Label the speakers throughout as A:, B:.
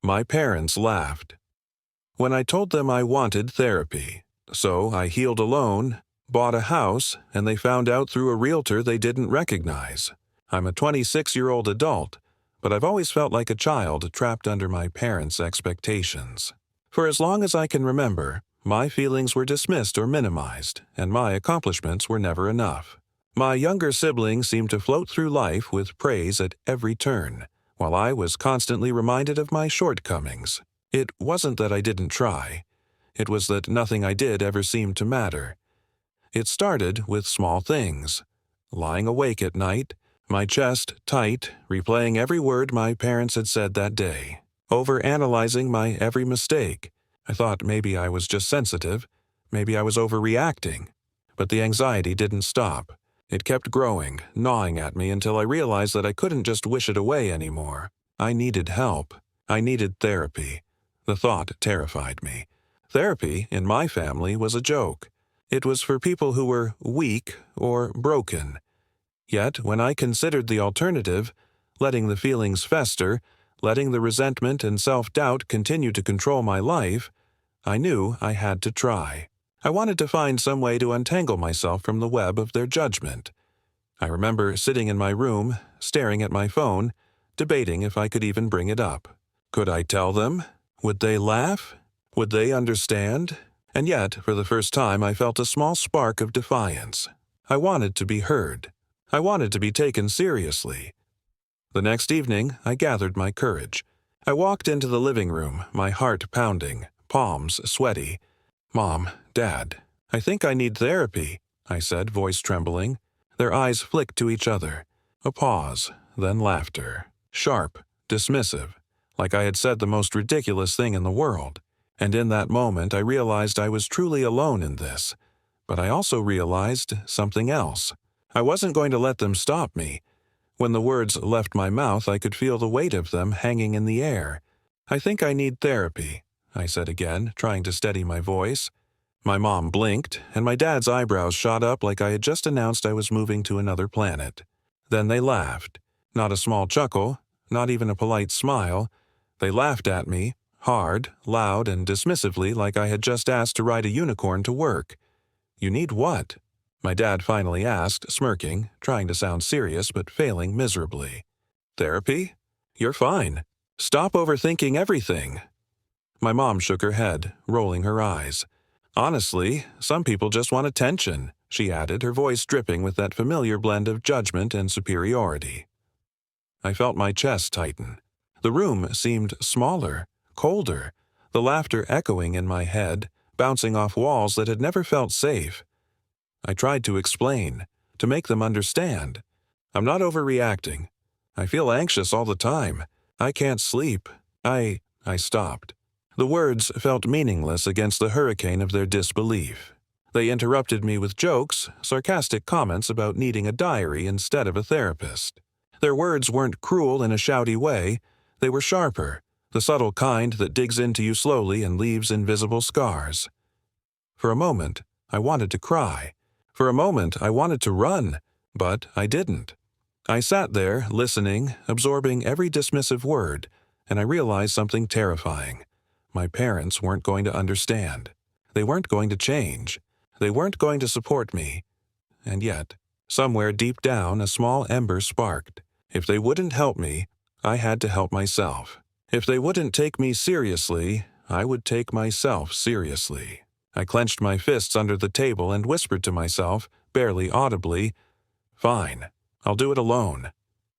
A: My parents laughed. When I told them I wanted therapy, so I healed alone, bought a house, and they found out through a realtor they didn't recognize. I'm a 26-year-old adult, but I've always felt like a child trapped under my parents' expectations. For as long as I can remember, my feelings were dismissed or minimized, and my accomplishments were never enough. My younger siblings seemed to float through life with praise at every turn, while I was constantly reminded of my shortcomings. It wasn't that I didn't try. It was that nothing I did ever seemed to matter. It started with small things. Lying awake at night, my chest tight, replaying every word my parents had said that day. Overanalyzing my every mistake. I thought maybe I was just sensitive. Maybe I was overreacting. But the anxiety didn't stop. It kept growing, gnawing at me until I realized that I couldn't just wish it away anymore. I needed help. I needed therapy. The thought terrified me. Therapy, in my family, was a joke. It was for people who were weak or broken. Yet, when I considered the alternative, letting the feelings fester, letting the resentment and self-doubt continue to control my life, I knew I had to try. I wanted to find some way to untangle myself from the web of their judgment. I remember sitting in my room, staring at my phone, debating if I could even bring it up. Could I tell them? Would they laugh? Would they understand? And yet, for the first time, I felt a small spark of defiance. I wanted to be heard. I wanted to be taken seriously. The next evening, I gathered my courage. I walked into the living room, my heart pounding, palms sweaty. "Mom, Dad, I think I need therapy," I said, voice trembling. Their eyes flicked to each other. A pause, then laughter. Sharp, dismissive, like I had said the most ridiculous thing in the world. And in that moment, I realized I was truly alone in this. But I also realized something else. I wasn't going to let them stop me. When the words left my mouth, I could feel the weight of them hanging in the air. "I think I need therapy," I said again, trying to steady my voice. My mom blinked, and my dad's eyebrows shot up like I had just announced I was moving to another planet. Then they laughed. Not a small chuckle, not even a polite smile. They laughed at me, hard, loud, and dismissively like I had just asked to ride a unicorn to work. "You need what?" my dad finally asked, smirking, trying to sound serious but failing miserably. "Therapy? You're fine. Stop overthinking everything." My mom shook her head, rolling her eyes. "Honestly, some people just want attention," she added, her voice dripping with that familiar blend of judgment and superiority. I felt my chest tighten. The room seemed smaller, colder, the laughter echoing in my head, bouncing off walls that had never felt safe. I tried to explain, to make them understand. "I'm not overreacting. I feel anxious all the time. I can't sleep. I stopped. The words felt meaningless against the hurricane of their disbelief. They interrupted me with jokes, sarcastic comments about needing a diary instead of a therapist. Their words weren't cruel in a shouty way. They were sharper, the subtle kind that digs into you slowly and leaves invisible scars. For a moment, I wanted to cry. For a moment, I wanted to run, but I didn't. I sat there, listening, absorbing every dismissive word, and I realized something terrifying. My parents weren't going to understand. They weren't going to change. They weren't going to support me. And yet, somewhere deep down, a small ember sparked. If they wouldn't help me, I had to help myself. If they wouldn't take me seriously, I would take myself seriously. I clenched my fists under the table and whispered to myself, barely audibly, "Fine, I'll do it alone."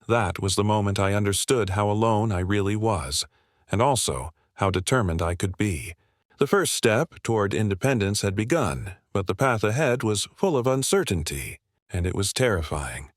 A: That was the moment I understood how alone I really was, and also how determined I could be. The first step toward independence had begun, but the path ahead was full of uncertainty, and it was terrifying.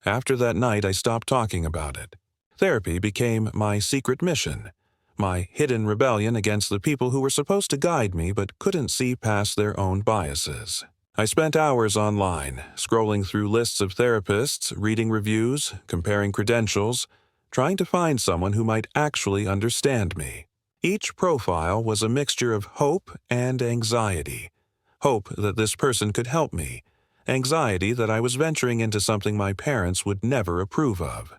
A: After that night, I stopped talking about it. Therapy became my secret mission, my hidden rebellion against the people who were supposed to guide me but couldn't see past their own biases. I spent hours online, scrolling through lists of therapists, reading reviews, comparing credentials, trying to find someone who might actually understand me. Each profile was a mixture of hope and anxiety. Hope that this person could help me. Anxiety that I was venturing into something my parents would never approve of.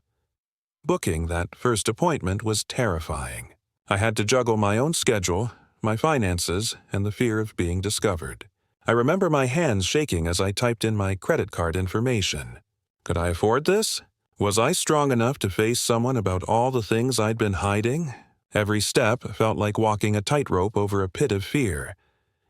A: Booking that first appointment was terrifying. I had to juggle my own schedule, my finances, and the fear of being discovered. I remember my hands shaking as I typed in my credit card information. Could I afford this? Was I strong enough to face someone about all the things I'd been hiding? Every step felt like walking a tightrope over a pit of fear.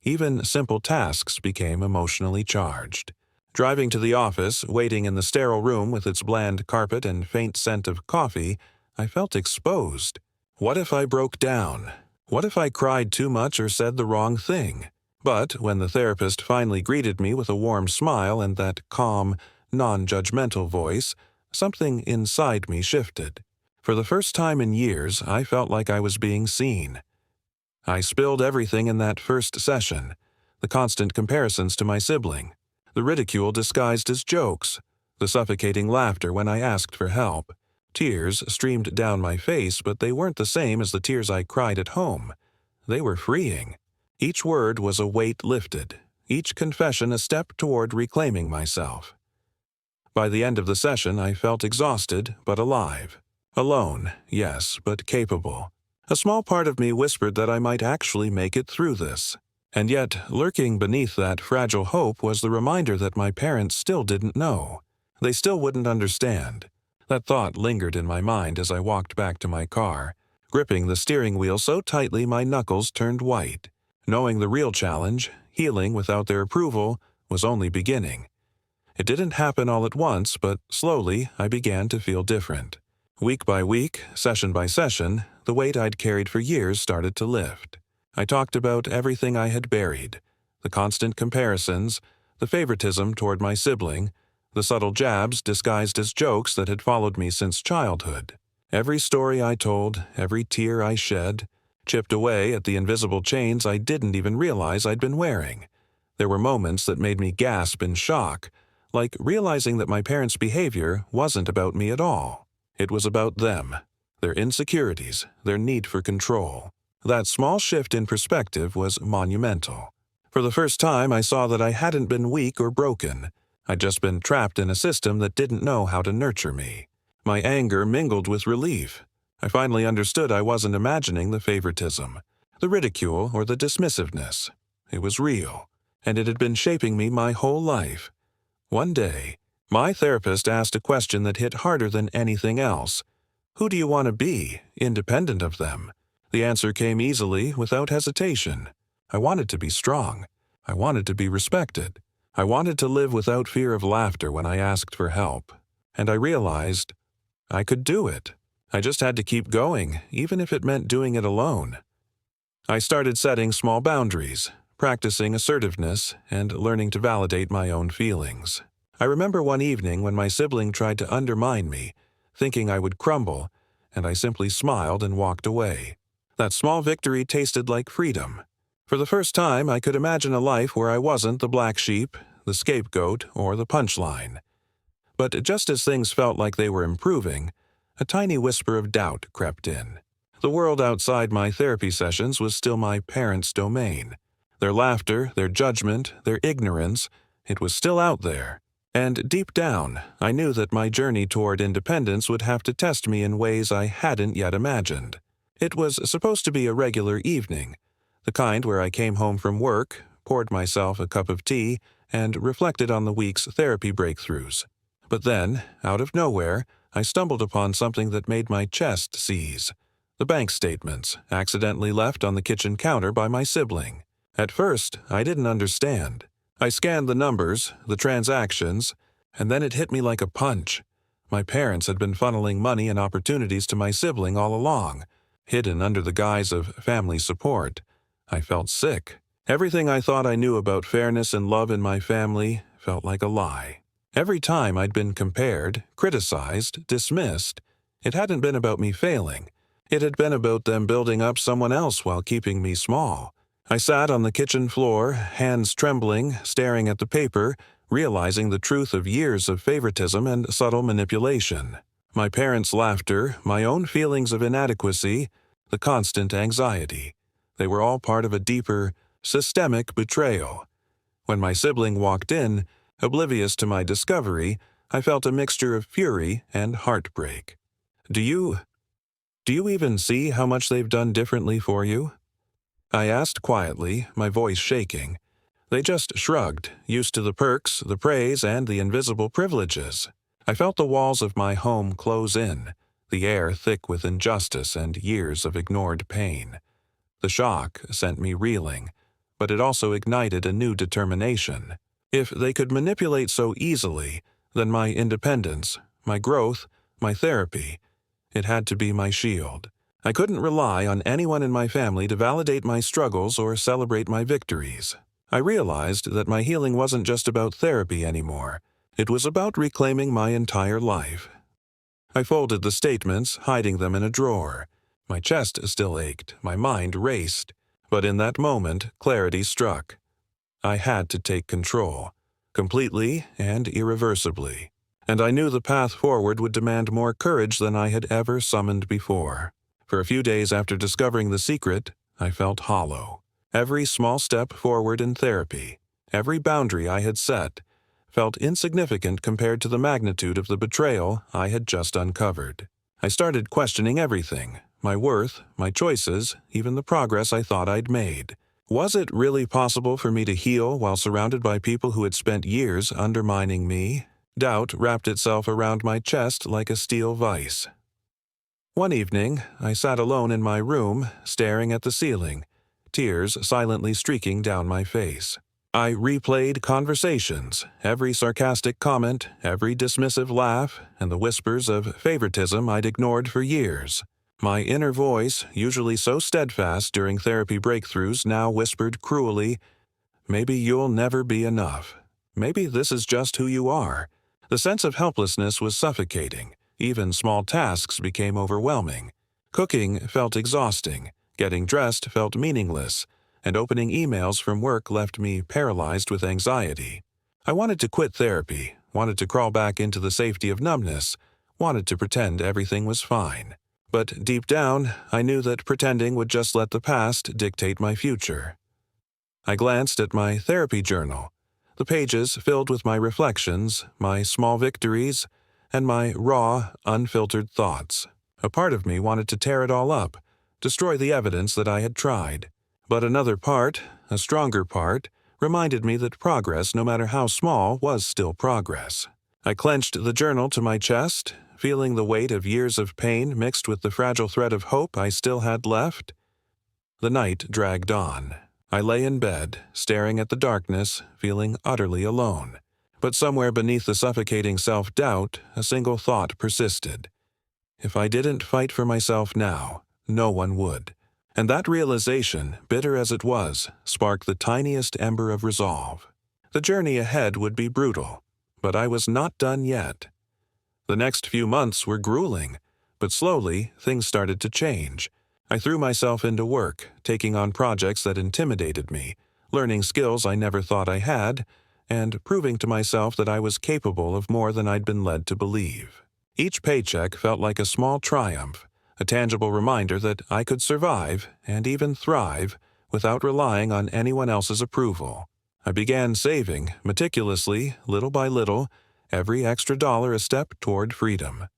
A: Even simple tasks became emotionally charged. Driving to the office, waiting in the sterile room with its bland carpet and faint scent of coffee, I felt exposed. What if I broke down? What if I cried too much or said the wrong thing? But when the therapist finally greeted me with a warm smile and that calm, non-judgmental voice, something inside me shifted. For the first time in years, I felt like I was being seen. I spilled everything in that first session, the constant comparisons to my sibling, the ridicule disguised as jokes, the suffocating laughter when I asked for help. Tears streamed down my face, but they weren't the same as the tears I cried at home. They were freeing. Each word was a weight lifted, each confession a step toward reclaiming myself. By the end of the session, I felt exhausted but alive. Alone, yes, but capable. A small part of me whispered that I might actually make it through this. And yet, lurking beneath that fragile hope was the reminder that my parents still didn't know. They still wouldn't understand. That thought lingered in my mind as I walked back to my car, gripping the steering wheel so tightly my knuckles turned white. Knowing the real challenge, healing without their approval, was only beginning. It didn't happen all at once, but slowly I began to feel different. Week by week, session by session, the weight I'd carried for years started to lift. I talked about everything I had buried, the constant comparisons, the favoritism toward my sibling, the subtle jabs disguised as jokes that had followed me since childhood. Every story I told, every tear I shed, chipped away at the invisible chains I didn't even realize I'd been wearing. There were moments that made me gasp in shock, like realizing that my parents' behavior wasn't about me at all. It was about them, their insecurities, their need for control. That small shift in perspective was monumental. For the first time, I saw that I hadn't been weak or broken. I'd just been trapped in a system that didn't know how to nurture me. My anger mingled with relief. I finally understood I wasn't imagining the favoritism, the ridicule, or the dismissiveness. It was real, and it had been shaping me my whole life. One day, my therapist asked a question that hit harder than anything else. Who do you want to be, independent of them? The answer came easily, without hesitation. I wanted to be strong. I wanted to be respected. I wanted to live without fear of laughter when I asked for help. And I realized I could do it. I just had to keep going, even if it meant doing it alone. I started setting small boundaries, practicing assertiveness, and learning to validate my own feelings. I remember one evening when my sibling tried to undermine me, thinking I would crumble, and I simply smiled and walked away. That small victory tasted like freedom. For the first time, I could imagine a life where I wasn't the black sheep, the scapegoat, or the punchline. But just as things felt like they were improving, a tiny whisper of doubt crept in. The world outside my therapy sessions was still my parents' domain. Their laughter, their judgment, their ignorance, it was still out there. And deep down, I knew that my journey toward independence would have to test me in ways I hadn't yet imagined. It was supposed to be a regular evening, the kind where I came home from work, poured myself a cup of tea, and reflected on the week's therapy breakthroughs. But then, out of nowhere, I stumbled upon something that made my chest seize. The bank statements, accidentally left on the kitchen counter by my sibling. At first, I didn't understand. I scanned the numbers, the transactions, and then it hit me like a punch. My parents had been funneling money and opportunities to my sibling all along, hidden under the guise of family support. I felt sick. Everything I thought I knew about fairness and love in my family felt like a lie. Every time I'd been compared, criticized, dismissed, it hadn't been about me failing. It had been about them building up someone else while keeping me small. I sat on the kitchen floor, hands trembling, staring at the paper, realizing the truth of years of favoritism and subtle manipulation. My parents' laughter, my own feelings of inadequacy, the constant anxiety. They were all part of a deeper, systemic betrayal. When my sibling walked in, oblivious to my discovery, I felt a mixture of fury and heartbreak. Do you Do you even see how much they've done differently for you? I asked quietly, my voice shaking. They just shrugged, used to the perks, the praise, and the invisible privileges. I felt the walls of my home close in, the air thick with injustice and years of ignored pain. The shock sent me reeling, but it also ignited a new determination. If they could manipulate so easily, then my independence, my growth, my therapy, it had to be my shield. I couldn't rely on anyone in my family to validate my struggles or celebrate my victories. I realized that my healing wasn't just about therapy anymore. It was about reclaiming my entire life. I folded the statements, hiding them in a drawer. My chest still ached, my mind raced. But in that moment, clarity struck. I had to take control, completely and irreversibly. And I knew the path forward would demand more courage than I had ever summoned before. For a few days after discovering the secret, I felt hollow. Every small step forward in therapy, every boundary I had set, felt insignificant compared to the magnitude of the betrayal I had just uncovered. I started questioning everything, my worth, my choices, even the progress I thought I'd made. Was it really possible for me to heal while surrounded by people who had spent years undermining me? Doubt wrapped itself around my chest like a steel vice. One evening, I sat alone in my room, staring at the ceiling, tears silently streaking down my face. I replayed conversations, every sarcastic comment, every dismissive laugh, and the whispers of favoritism I'd ignored for years. My inner voice, usually so steadfast during therapy breakthroughs, now whispered cruelly, "Maybe you'll never be enough. Maybe this is just who you are." The sense of helplessness was suffocating. Even small tasks became overwhelming. Cooking felt exhausting, getting dressed felt meaningless, and opening emails from work left me paralyzed with anxiety. I wanted to quit therapy, wanted to crawl back into the safety of numbness, wanted to pretend everything was fine. But deep down, I knew that pretending would just let the past dictate my future. I glanced at my therapy journal, the pages filled with my reflections, my small victories, and my raw, unfiltered thoughts. A part of me wanted to tear it all up, destroy the evidence that I had tried. But another part, a stronger part, reminded me that progress, no matter how small, was still progress. I clenched the journal to my chest, feeling the weight of years of pain mixed with the fragile thread of hope I still had left. The night dragged on. I lay in bed, staring at the darkness, feeling utterly alone. But somewhere beneath the suffocating self-doubt, a single thought persisted. If I didn't fight for myself now, no one would. And that realization, bitter as it was, sparked the tiniest ember of resolve. The journey ahead would be brutal, but I was not done yet. The next few months were grueling, but slowly things started to change. I threw myself into work, taking on projects that intimidated me, learning skills I never thought I had, and proving to myself that I was capable of more than I'd been led to believe. Each paycheck felt like a small triumph, a tangible reminder that I could survive, and even thrive, without relying on anyone else's approval. I began saving, meticulously, little by little, every extra dollar a step toward freedom.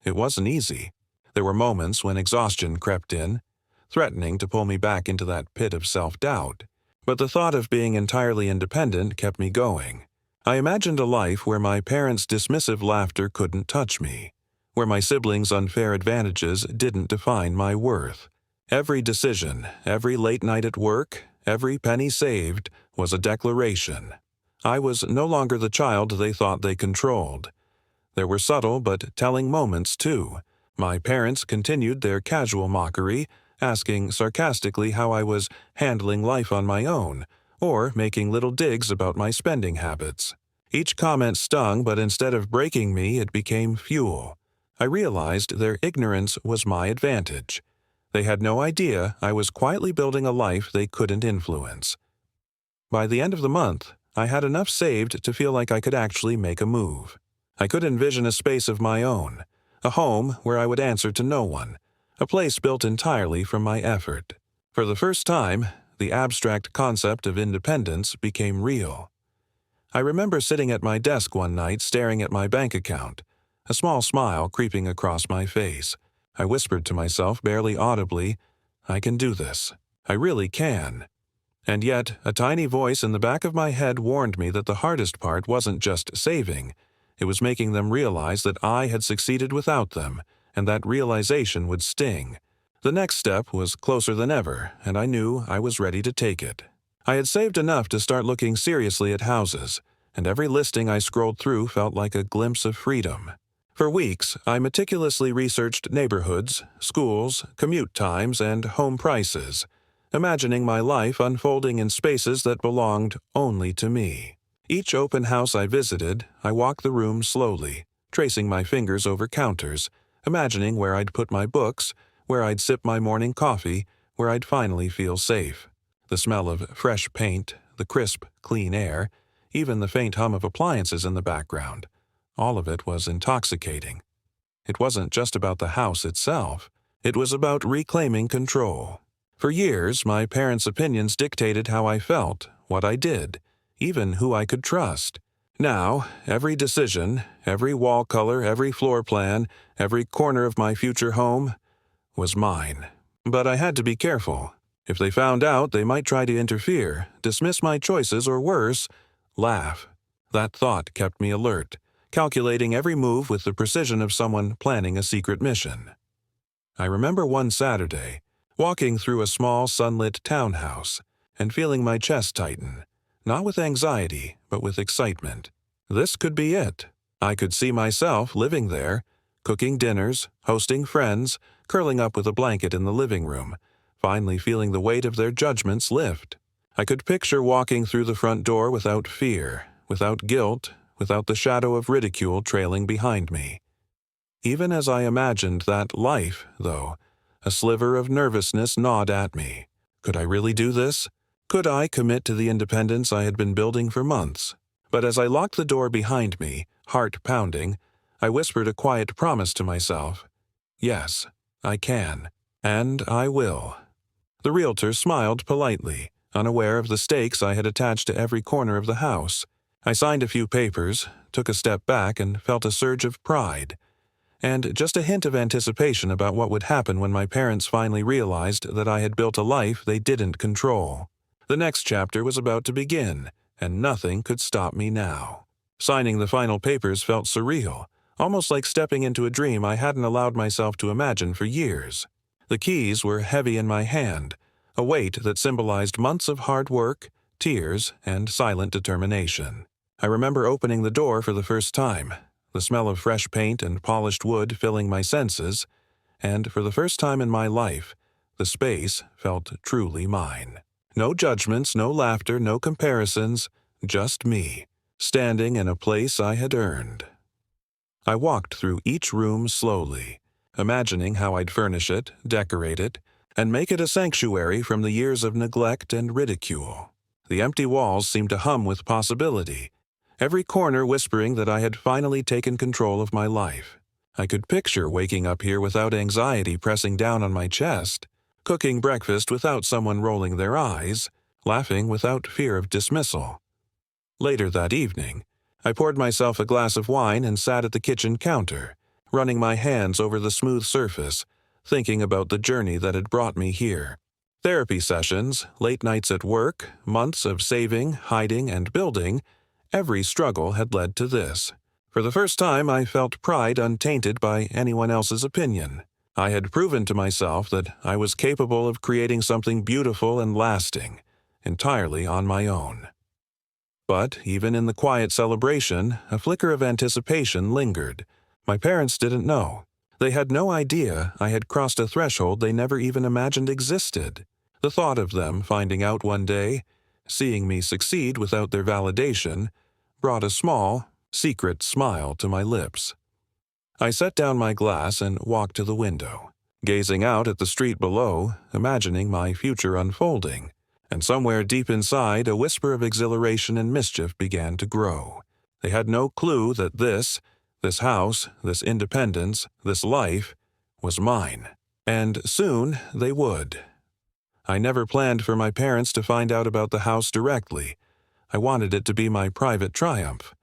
A: It wasn't easy. There were moments when exhaustion crept in, threatening to pull me back into that pit of self-doubt. But the thought of being entirely independent kept me going. I imagined a life where my parents' dismissive laughter couldn't touch me, where my siblings' unfair advantages didn't define my worth. Every decision, every late night at work, every penny saved was a declaration. I was no longer the child they thought they controlled. There were subtle but telling moments, too. My parents continued their casual mockery, asking sarcastically how I was handling life on my own, or making little digs about my spending habits. Each comment stung, but instead of breaking me, it became fuel. I realized their ignorance was my advantage. They had no idea I was quietly building a life they couldn't influence. By the end of the month, I had enough saved to feel like I could actually make a move. I could envision a space of my own, a home where I would answer to no one, a place built entirely from my effort. For the first time, the abstract concept of independence became real. I remember sitting at my desk one night staring at my bank account, a small smile creeping across my face. I whispered to myself barely audibly, "I can do this. I really can." And yet, a tiny voice in the back of my head warned me that the hardest part wasn't just saving. It was making them realize that I had succeeded without them, and that realization would sting. The next step was closer than ever, and I knew I was ready to take it. I had saved enough to start looking seriously at houses, and every listing I scrolled through felt like a glimpse of freedom. For weeks, I meticulously researched neighborhoods, schools, commute times, and home prices, imagining my life unfolding in spaces that belonged only to me. Each open house I visited, I walked the room slowly, tracing my fingers over counters, imagining where I'd put my books, where I'd sip my morning coffee, where I'd finally feel safe. The smell of fresh paint, the crisp, clean air, even the faint hum of appliances in the background, all of it was intoxicating. It wasn't just about the house itself. It was about reclaiming control. For years, my parents' opinions dictated how I felt, what I did, even who I could trust. Now, every decision, every wall color, every floor plan, every corner of my future home was mine. But I had to be careful. If they found out, they might try to interfere, dismiss my choices, or worse, laugh. That thought kept me alert, calculating every move with the precision of someone planning a secret mission. I remember one Saturday, walking through a small sunlit townhouse and feeling my chest tighten, not with anxiety, but with excitement. This could be it. I could see myself living there, cooking dinners, hosting friends, curling up with a blanket in the living room, finally feeling the weight of their judgments lift. I could picture walking through the front door without fear, without guilt, without the shadow of ridicule trailing behind me. Even as I imagined that life, though, a sliver of nervousness gnawed at me. Could I really do this? Could I commit to the independence I had been building for months? But as I locked the door behind me, heart pounding, I whispered a quiet promise to myself. Yes, I can. And I will. The realtor smiled politely, unaware of the stakes I had attached to every corner of the house. I signed a few papers, took a step back, and felt a surge of pride, and just a hint of anticipation about what would happen when my parents finally realized that I had built a life they didn't control. The next chapter was about to begin, and nothing could stop me now. Signing the final papers felt surreal, almost like stepping into a dream I hadn't allowed myself to imagine for years. The keys were heavy in my hand, a weight that symbolized months of hard work, tears, and silent determination. I remember opening the door for the first time, the smell of fresh paint and polished wood filling my senses, and for the first time in my life, the space felt truly mine. No judgments, no laughter, no comparisons, just me, standing in a place I had earned. I walked through each room slowly, imagining how I'd furnish it, decorate it, and make it a sanctuary from the years of neglect and ridicule. The empty walls seemed to hum with possibility, every corner whispering that I had finally taken control of my life. I could picture waking up here without anxiety pressing down on my chest, cooking breakfast without someone rolling their eyes, laughing without fear of dismissal. Later that evening, I poured myself a glass of wine and sat at the kitchen counter, running my hands over the smooth surface, thinking about the journey that had brought me here. Therapy sessions, late nights at work, months of saving, hiding, and building, every struggle had led to this. For the first time, I felt pride untainted by anyone else's opinion. I had proven to myself that I was capable of creating something beautiful and lasting, entirely on my own. But even in the quiet celebration, a flicker of anticipation lingered. My parents didn't know. They had no idea I had crossed a threshold they never even imagined existed. The thought of them finding out one day, seeing me succeed without their validation, brought a small, secret smile to my lips. I set down my glass and walked to the window, gazing out at the street below, imagining my future unfolding. And somewhere deep inside, a whisper of exhilaration and mischief began to grow. They had no clue that this house, this independence, this life, was mine. And soon they would. I never planned for my parents to find out about the house directly. I wanted it to be my private triumph.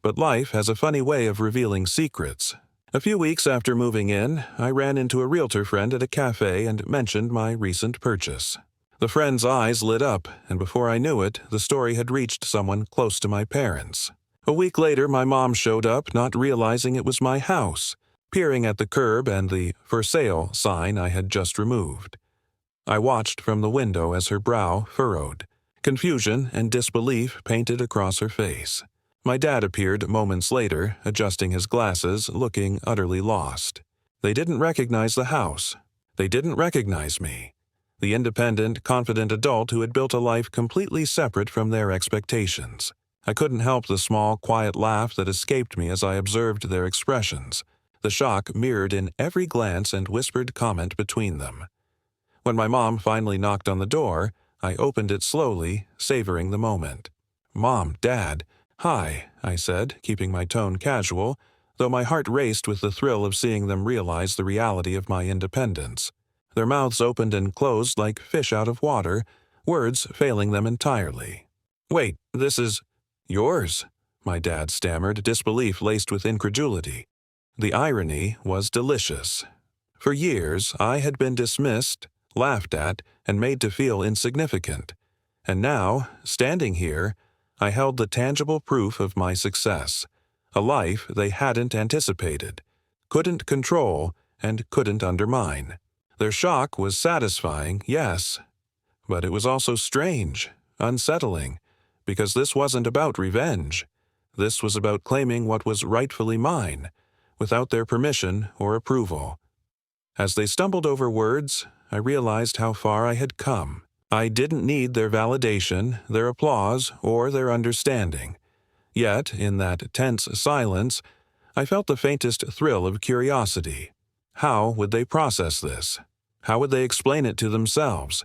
A: But life has a funny way of revealing secrets. A few weeks after moving in, I ran into a realtor friend at a cafe and mentioned my recent purchase. The friend's eyes lit up, and before I knew it, the story had reached someone close to my parents. A week later, my mom showed up, not realizing it was my house, peering at the curb and the "for sale" sign I had just removed. I watched from the window as her brow furrowed. Confusion and disbelief painted across her face. My dad appeared moments later, adjusting his glasses, looking utterly lost. They didn't recognize the house. They didn't recognize me. The independent, confident adult who had built a life completely separate from their expectations. I couldn't help the small, quiet laugh that escaped me as I observed their expressions, the shock mirrored in every glance and whispered comment between them. When my mom finally knocked on the door, I opened it slowly, savoring the moment. "Mom, Dad, hi," I said, keeping my tone casual, though my heart raced with the thrill of seeing them realize the reality of my independence. Their mouths opened and closed like fish out of water, words failing them entirely. "Wait, this is yours?" my dad stammered, disbelief laced with incredulity. The irony was delicious. For years, I had been dismissed, laughed at, and made to feel insignificant. And now, standing here, I held the tangible proof of my success, a life they hadn't anticipated, couldn't control, and couldn't undermine. Their shock was satisfying, yes, but it was also strange, unsettling, because this wasn't about revenge. This was about claiming what was rightfully mine, without their permission or approval. As they stumbled over words, I realized how far I had come. I didn't need their validation, their applause, or their understanding. Yet, in that tense silence, I felt the faintest thrill of curiosity. How would they process this? How would they explain it to themselves?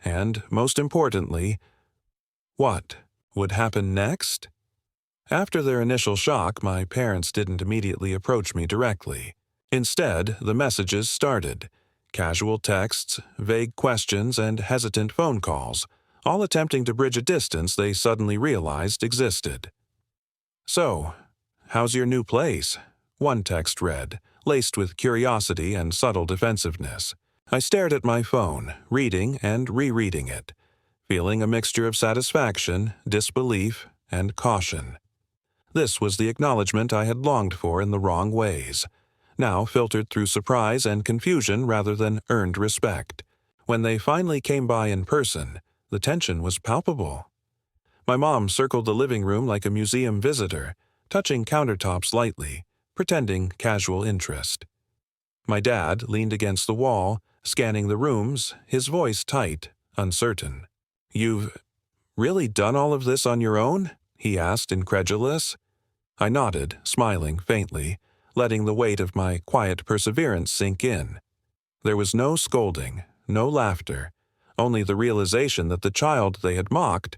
A: And, most importantly, what would happen next? After their initial shock, my parents didn't immediately approach me directly. Instead, the messages started. Casual texts, vague questions, and hesitant phone calls, all attempting to bridge a distance they suddenly realized existed. "So, how's your new place?" one text read, laced with curiosity and subtle defensiveness. I stared at my phone, reading and rereading it, feeling a mixture of satisfaction, disbelief, and caution. This was the acknowledgement I had longed for in the wrong ways, now filtered through surprise and confusion rather than earned respect. When they finally came by in person, the tension was palpable. My mom circled the living room like a museum visitor, touching countertops lightly, pretending casual interest. My dad leaned against the wall, scanning the rooms, his voice tight, uncertain. "You've really done all of this on your own?" he asked, incredulous. I nodded, smiling faintly, letting the weight of my quiet perseverance sink in. There was no scolding, no laughter, only the realization that the child they had mocked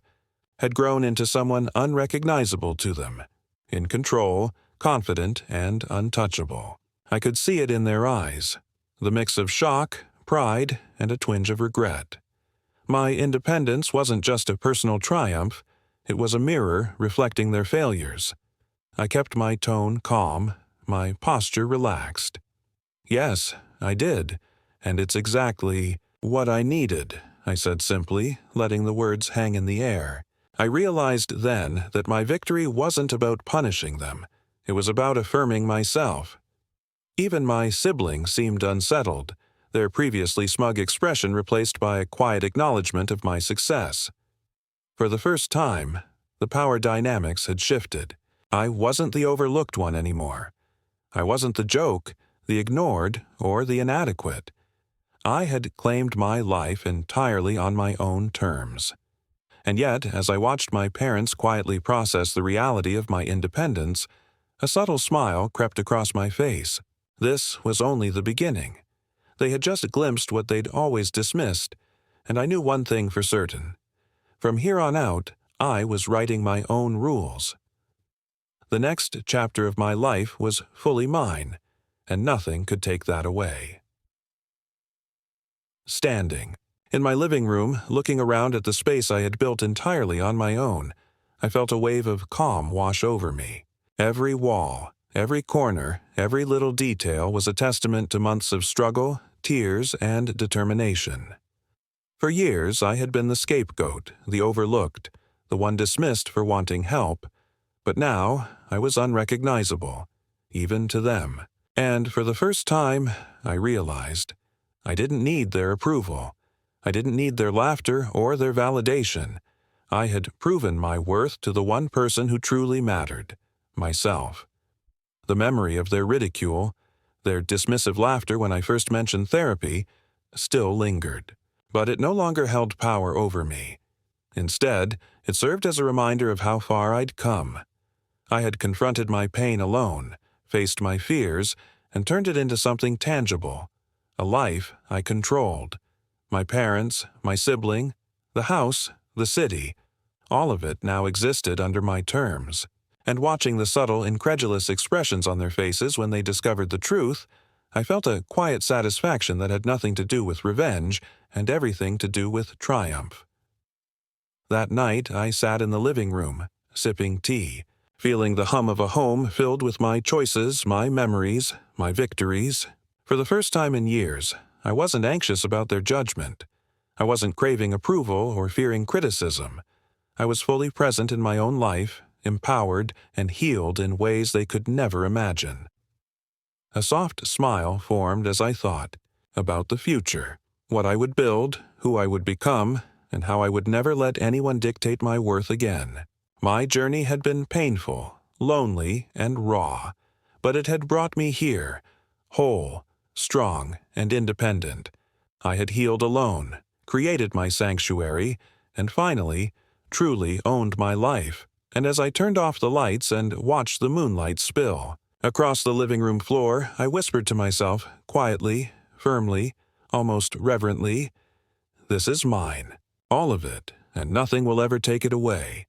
A: had grown into someone unrecognizable to them, in control, confident, and untouchable. I could see it in their eyes, the mix of shock, pride, and a twinge of regret. My independence wasn't just a personal triumph, it was a mirror reflecting their failures. I kept my tone calm, my posture relaxed. "Yes, I did, and it's exactly what I needed," I said simply, letting the words hang in the air. I realized then that my victory wasn't about punishing them, it was about affirming myself. Even my siblings seemed unsettled, their previously smug expression replaced by a quiet acknowledgement of my success. For the first time, the power dynamics had shifted. I wasn't the overlooked one anymore. I wasn't the joke, the ignored, or the inadequate. I had claimed my life entirely on my own terms. And yet, as I watched my parents quietly process the reality of my independence, a subtle smile crept across my face. This was only the beginning. They had just glimpsed what they'd always dismissed, and I knew one thing for certain. From here on out, I was writing my own rules. The next chapter of my life was fully mine, and nothing could take that away. Standing. In my living room, looking around at the space I had built entirely on my own, I felt a wave of calm wash over me. Every wall, Every corner, every little detail was a testament to months of struggle, tears, and determination. For years, I had been the scapegoat, the overlooked, the one dismissed for wanting help, but now I was unrecognizable, even to them. And for the first time, I realized I didn't need their approval. I didn't need their laughter or their validation. I had proven my worth to the one person who truly mattered, myself. The memory of their ridicule, their dismissive laughter when I first mentioned therapy, still lingered. But it no longer held power over me. Instead, it served as a reminder of how far I'd come. I had confronted my pain alone, faced my fears, and turned it into something tangible, a life I controlled. My parents, my sibling, the house, the city, all of it now existed under my terms. And watching the subtle, incredulous expressions on their faces when they discovered the truth, I felt a quiet satisfaction that had nothing to do with revenge and everything to do with triumph. That night, I sat in the living room, sipping tea, feeling the hum of a home filled with my choices, my memories, my victories. For the first time in years, I wasn't anxious about their judgment. I wasn't craving approval or fearing criticism. I was fully present in my own life, empowered and healed in ways they could never imagine. A soft smile formed as I thought about the future, what I would build, who I would become, and how I would never let anyone dictate my worth again. My journey had been painful, lonely, and raw, but it had brought me here, whole, strong, and independent. I had healed alone, created my sanctuary, and finally, truly owned my life. And as I turned off the lights and watched the moonlight spill across the living room floor, I whispered to myself, quietly, firmly, almost reverently, "This is mine, all of it, and nothing will ever take it away."